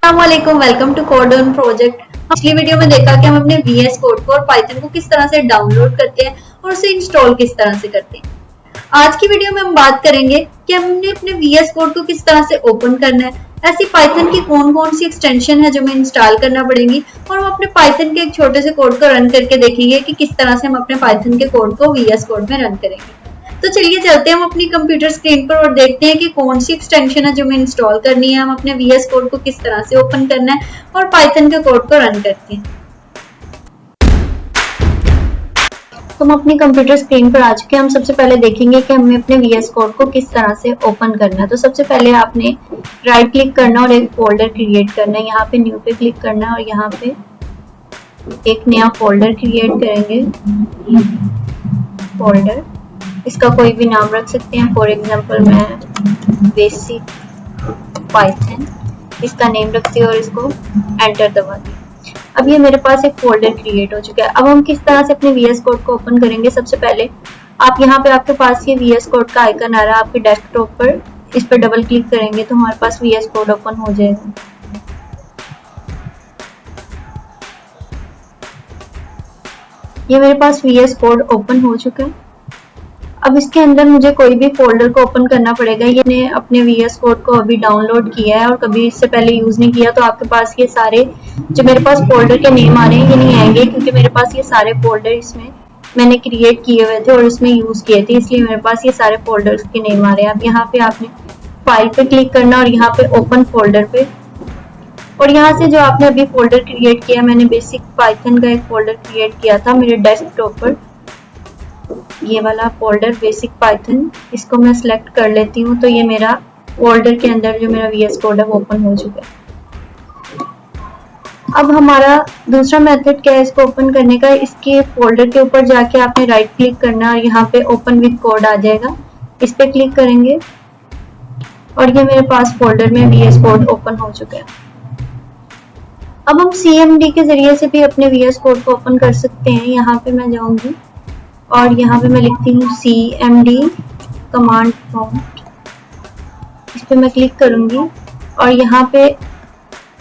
अस्सलामुअलैकुम, welcome to code on project. पिछली video में देखा कि हम अपने वीएस कोड को और पाइथन को किस तरह से डाउनलोड करते हैं और उसे इंस्टॉल किस तरह से करते हैं। आज की वीडियो में हम बात करेंगे कि हमने अपने वीएस कोड को किस तरह से ओपन करना है, ऐसी पाइथन की कौन कौन सी एक्सटेंशन है जो हमें इंस्टॉल करना पड़ेगी, और हम अपने पाइथन के एक छोटे से कोड को रन करके देखेंगे कि किस तरह से हम अपने पाइथन के कोड को वीएस कोड में रन करेंगे। तो चलिए चलते हैं हम अपनी कंप्यूटर स्क्रीन पर और देखते हैं कि कौन सी एक्सटेंशन है जो हमें इंस्टॉल करनी है, हम अपने वीएस कोड को किस तरह से ओपन करना है और पाइथन के कोड को रन करते हैं। तो हम अपनी कंप्यूटर स्क्रीन पर आ चुके हैं। हम सबसे पहले देखेंगे कि हमें अपने वीएस कोड को किस तरह से ओपन करना है। तो सबसे पहले आपने राइट क्लिक करना और एक फोल्डर क्रिएट करना है। यहाँ पे न्यू पे क्लिक करना है और यहाँ पे एक नया फोल्डर क्रिएट करेंगे। फोल्डर, इसका कोई भी नाम रख सकते हैं। फॉर एग्जांपल मैं बेसिक पाइथन इसका नेम रखती हूँ और इसको एंटर दबा दी। अब ये मेरे पास एक फोल्डर क्रिएट हो चुका है। अब हम किस तरह से अपने वीएस कोड को ओपन करेंगे। सबसे पहले आप यहाँ पे आपके पास ये वीएस कोड का आइकन आ रहा है आपके डेस्कटॉप पर, इस पर डबल क्लिक करेंगे तो हमारे पास वीएस कोड ओपन हो जाएगा। ये मेरे पास वीएस कोड ओपन हो चुका है। अब इसके अंदर मुझे कोई भी फोल्डर को ओपन करना पड़ेगा। ये अपने वीएस कोड को अभी डाउनलोड किया है और कभी इससे पहले यूज नहीं किया, तो आपके पास ये सारे जो मेरे पास फोल्डर के नेम आ रहे हैं ये नहीं आएंगे, क्योंकि मेरे पास ये सारे फोल्डर इसमें मैंने क्रिएट किए हुए थे और इसमें यूज किए थे, इसलिए मेरे पास ये सारे फोल्डर्स के नेम आ रहे हैं। अब यहाँ पे आपने फाइल पे क्लिक करना और यहाँ पे ओपन फोल्डर पे, और यहाँ से जो आपने अभी फोल्डर क्रिएट किया, मैंने बेसिक पाइथन का एक फोल्डर क्रिएट किया था मेरे डेस्कटॉप पर, ये वाला फोल्डर बेसिक पाइथन, इसको मैं सिलेक्ट कर लेती हूँ। तो ये मेरा फोल्डर के अंदर जो मेरा वीएस कोड है वो ओपन हो चुका है। अब हमारा दूसरा मेथड क्या है इसको ओपन करने का। इसके फोल्डर के ऊपर जाके आपने राइट क्लिक करना और यहाँ पे ओपन विद कोड आ जाएगा, इस पे क्लिक करेंगे और ये मेरे पास फोल्डर में वीएस कोड ओपन हो चुका है। अब हम CMD के जरिए से भी अपने वीएस कोड को ओपन कर सकते हैं। यहाँ पे मैं जाऊंगी और यहाँ पे मैं लिखती हूँ CMD कमांड प्रॉम्प्ट, इस पे मैं क्लिक करूंगी और यहाँ पे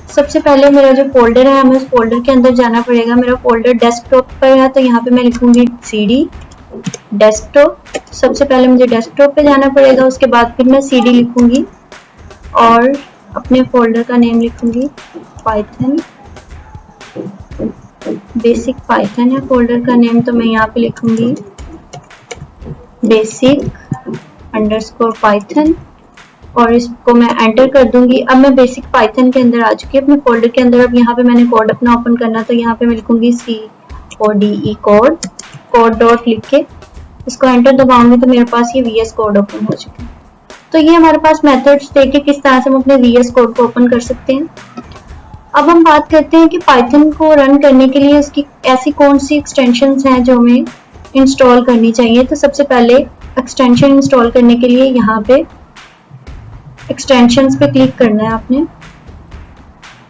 सबसे पहले मेरा जो फोल्डर है हमें उस फोल्डर के अंदर जाना पड़ेगा। मेरा फोल्डर डेस्कटॉप पर है तो यहाँ पे मैं लिखूंगी CD डेस्कटॉप। सबसे पहले मुझे डेस्कटॉप पे जाना पड़ेगा, उसके बाद फिर मैं CD लिखूंगी और अपने फोल्डर का नेम लिखूंगी पाइथन, बेसिक पाइथन है फोल्डर का नेम, तो मैं यहाँ पे लिखूंगी बेसिक अंडरस्कोर पाइथन और इसको मैं एंटर कर दूंगी। अब मैं बेसिक पाइथन के अंदर आ चुकी हूँ अपने फोल्डर के अंदर। अब यहाँ पे मैंने कोड अपना ओपन करना, तो यहाँ पे मैं लिखूंगी CODE कोड डॉट लिख के इसको एंटर दबाऊंगी तो मेरे पास ये वीएस कोड ओपन हो चुका है। तो ये हमारे पास मेथड्स थे कि किस तरह से हम अपने वीएस कोड को ओपन कर सकते हैं। अब हम बात करते हैं कि पाइथन को रन करने के लिए उसकी ऐसी कौन सी एक्सटेंशंस हैं जो हमें इंस्टॉल करनी चाहिए। तो सबसे पहले एक्सटेंशन इंस्टॉल करने के लिए यहाँ पे एक्सटेंशंस पे क्लिक करना है आपने।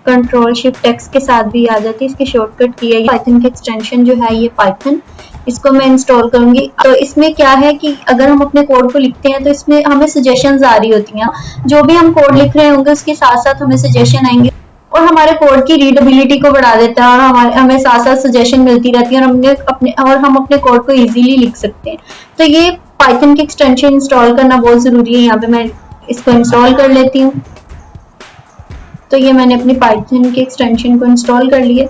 Ctrl+Shift+X के साथ भी आ जाती है, इसकी शॉर्टकट की है पाइथन की एक्सटेंशन जो है ये पाइथन, इसको मैं इंस्टॉल करूंगी। तो इसमें क्या है कि अगर हम अपने कोड को लिखते हैं तो इसमें हमें सजेशंस आ रही होती हैं। जो भी हम कोड लिख रहे होंगे उसके साथ साथ हमें सजेशन आएंगे और हमारे कोड की रीडेबिलिटी को बढ़ा देता है और हमें साथ साथ सजेशन मिलती रहती है और हम अपने कोड को इजीली लिख सकते हैं। तो ये पाइथन की एक्सटेंशन इंस्टॉल करना बहुत जरूरी है। यहाँ पे मैं इसको इंस्टॉल कर लेती हूँ। तो ये मैंने अपनी पाइथन की एक्सटेंशन को इंस्टॉल कर लिया।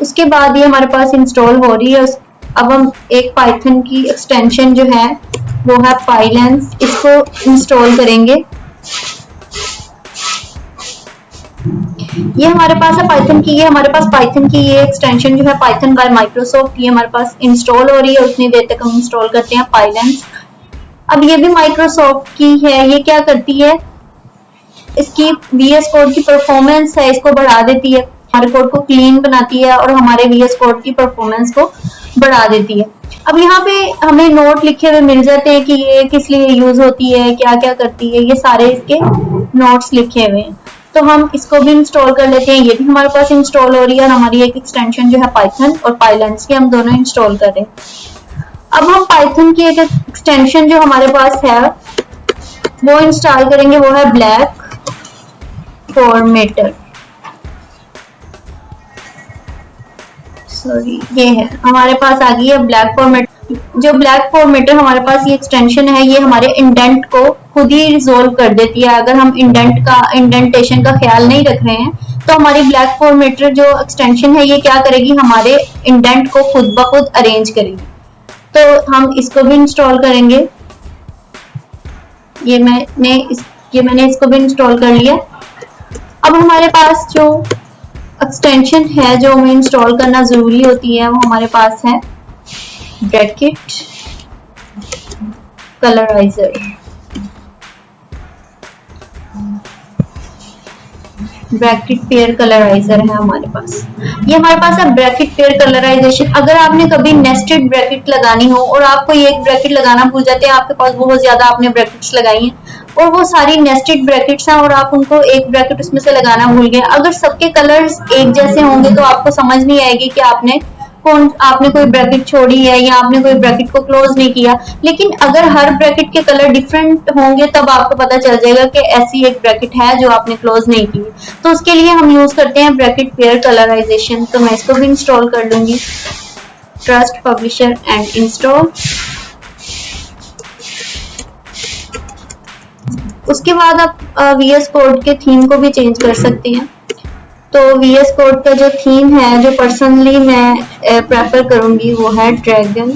उसके बाद ये हमारे पास इंस्टॉल हो रही है। अब हम एक पाइथन की एक्सटेंशन जो है वो है पाइलैंस, इसको इंस्टॉल करेंगे। ये हमारे पास है पाइथन की, ये हमारे पास पाइथन की ये एक्सटेंशन जो है पाइथन बाय माइक्रोसॉफ्ट, ये हमारे पास इंस्टॉल हो रही है। उतनी देर तक हम इंस्टॉल करते हैं पाइलैंस। अब ये भी माइक्रोसॉफ्ट की है। ये क्या करती है, इसकी वीएस कोड की परफॉर्मेंस है इसको बढ़ा देती है, हमारे कोड को क्लीन बनाती है और हमारे वीएस कोड की परफॉर्मेंस को बढ़ा देती है। अब यहाँ पे हमें नोट लिखे हुए मिल जाते हैं कि ये किस लिए यूज होती है, क्या क्या करती है, ये सारे इसके नोट्स लिखे हुए हैं। तो हम इसको भी इंस्टॉल कर लेते हैं। ये भी हमारे पास इंस्टॉल हो रही है और हमारी एक एक्सटेंशन जो है पाइथन और पाइलैंस की हम दोनों इंस्टॉल कर रहे हैं। अब हम पाइथन की एक एक्सटेंशन जो हमारे पास है वो इंस्टॉल करेंगे, वो है ब्लैक फॉर्मेटर। सॉरी, ये है हमारे पास आ गई है ब्लैक फॉर्मेट। जो ब्लैक फॉर्मेटर हमारे पास ये एक्सटेंशन है, ये हमारे इंडेंट को खुद ही रिजोल्व कर देती है। अगर हम इंडेंटेशन का ख्याल नहीं रख रहे हैं तो हमारी ब्लैक फॉर्मेटर जो एक्सटेंशन है ये क्या करेगी, हमारे इंडेंट को खुद ब खुद अरेंज करेगी। तो हम इसको भी इंस्टॉल करेंगे। ये मैंने इसको भी इंस्टॉल कर लिया। अब हमारे पास जो एक्सटेंशन है जो हमें इंस्टॉल करना जरूरी होती है, वो हमारे पास है ब्रैकेट कलराइजर। ब्रैकेट पेयर कलराइजर है हमारे पास। ये हमारे पास है ब्रैकेट पेयर कलराइजेशन। अगर आपने कभी नेस्टेड ब्रैकेट लगानी हो और आपको एक ब्रैकेट लगाना भूल जाते हैं, आपके पास बहुत ज्यादा आपने ब्रैकेट्स लगाई हैं और वो सारी नेस्टेड ब्रैकेट्स हैं और आप उनको एक ब्रैकेट उसमें से लगाना भूल गए, अगर सबके कलर्स एक जैसे होंगे तो आपको समझ नहीं आएगी कि आपने कोई ब्रैकेट छोड़ी है या आपने कोई ब्रैकेट को क्लोज नहीं किया। लेकिन अगर हर ब्रैकेट के कलर डिफरेंट होंगे तब आपको पता चल जाएगा कि ऐसी एक ब्रैकेट है जो आपने क्लोज नहीं की। तो उसके लिए हम यूज करते हैं ब्रैकेट पेयर कलराइजेशन। तो मैं इसको भी इंस्टॉल कर लूंगी। Trust publisher and install. उसके बाद आप VS कोड के थीम को भी चेंज कर सकते हैं। तो VS कोड का जो थीम है, जो पर्सनली मैं प्रेफर करूंगी, वो है ड्रैगन।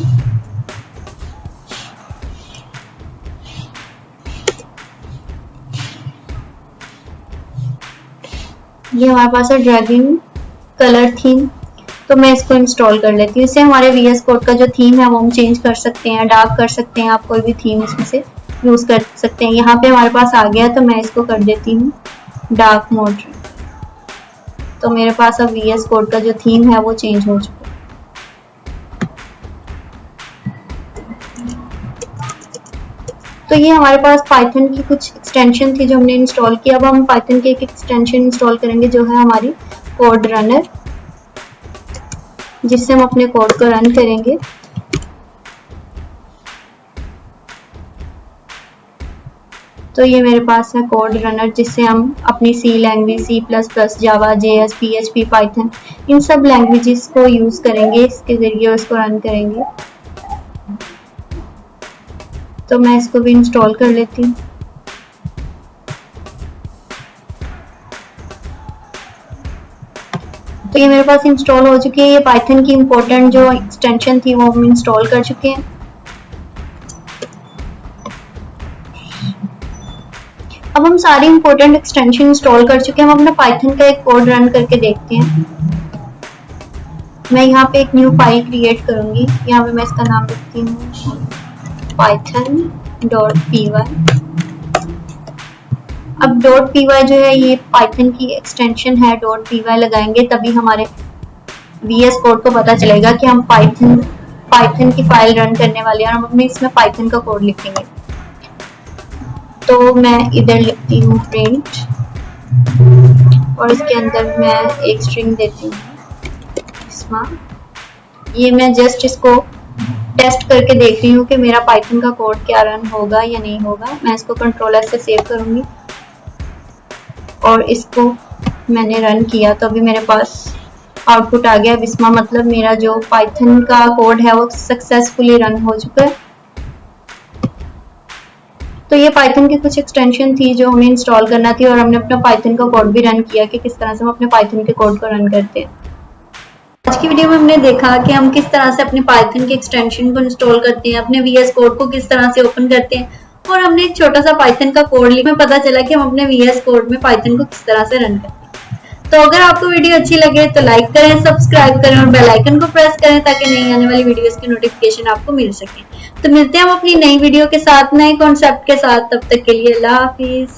ये हमारे पास है ड्रैगन कलर थीम। तो मैं इसको इंस्टॉल कर लेती हूँ। इससे हमारे VS कोड का जो थीम है वो हम चेंज कर सकते हैं, डार्क कर सकते हैं। आप कोई भी थीम इसमें से यूज कर सकते हैं। यहाँ पे हमारे पास आ गया तो मैं इसको कर देती हूँ डार्क मोड। तो मेरे पास अब VS कोड का जो थीम है वो चेंज हो चुका है। तो ये हमारे पास पाइथन की कुछ एक्सटेंशन थी जो हमने इंस्टॉल की। अब हम पाइथन की एक एक्सटेंशन इंस्टॉल करेंगे जो है हमारी कोड रनर, जिससे हम अपने कोड को रन करेंगे। तो ये मेरे पास है कोड रनर, जिससे हम अपनी C लैंग्वेज, C++, जावा, JS, PHP, पाइथन, इन सब लैंग्वेजेस को यूज करेंगे इसके जरिए उसको रन करेंगे। तो मैं इसको भी इंस्टॉल कर लेती हूँ। तो ये मेरे पास इंस्टॉल हो चुकी है। ये पाइथन की इंपॉर्टेंट जो एक्सटेंशन थी वो हम इंस्टॉल कर चुके हैं। अब हम सारी इंपॉर्टेंट एक्सटेंशन इंस्टॉल कर चुके हैं। हम अपना पाइथन का एक कोड रन करके देखते हैं। मैं यहाँ पे एक न्यू फाइल क्रिएट करूंगी। यहाँ पे मैं इसका नाम लिखती हूँ python.py। अब .py जो है ये पाइथन की एक्सटेंशन है। .py लगाएंगे तभी हमारे VS कोड को पता चलेगा कि हम पाइथन की फाइल रन करने वाले हैं और हम अपने इसमें पाइथन का कोड लिखेंगे। तो मैं इधर लिखती हूँ प्रिंट और इसके अंदर मैं एक स्ट्रिंग देती हूँ इसमें। ये मैं जस्ट इसको टेस्ट करके देख रही हूँ कि मेरा पाइथन का कोड क्या रन होगा या नहीं होगा। मैं इसको कंट्रोल-S से सेव करूंगी और इसको मैंने रन किया तो अभी मेरे पास आउटपुट आ गया विस्मा, मतलब मेरा जो पाइथन का कोड है वो सक्सेसफुली रन हो चुका है। तो ये पाइथन की कुछ एक्सटेंशन थी जो हमें इंस्टॉल करना थी और हमने अपना पाइथन का कोड भी रन किया कि किस तरह से हम अपने पाइथन के कोड को रन करते हैं। आज की वीडियो में हमने देखा कि हम किस तरह से अपने पाइथन के एक्सटेंशन को इंस्टॉल करते हैं, अपने VS कोड को किस तरह से ओपन करते हैं और हमने एक छोटा सा पाइथन का कोड लिखा। हमें पता चला कि हम अपने VS कोड में पाइथन को किस तरह से रन करते हैं। तो अगर आपको वीडियो अच्छी लगे तो लाइक करें, सब्सक्राइब करें और बेल आइकन को प्रेस करें ताकि नई आने वाली वीडियोस की नोटिफिकेशन आपको मिल सके। तो मिलते हैं हम अपनी नई वीडियो के साथ, नए कॉन्सेप्ट के साथ। तब तक के लिए अल्लाह हाफिज।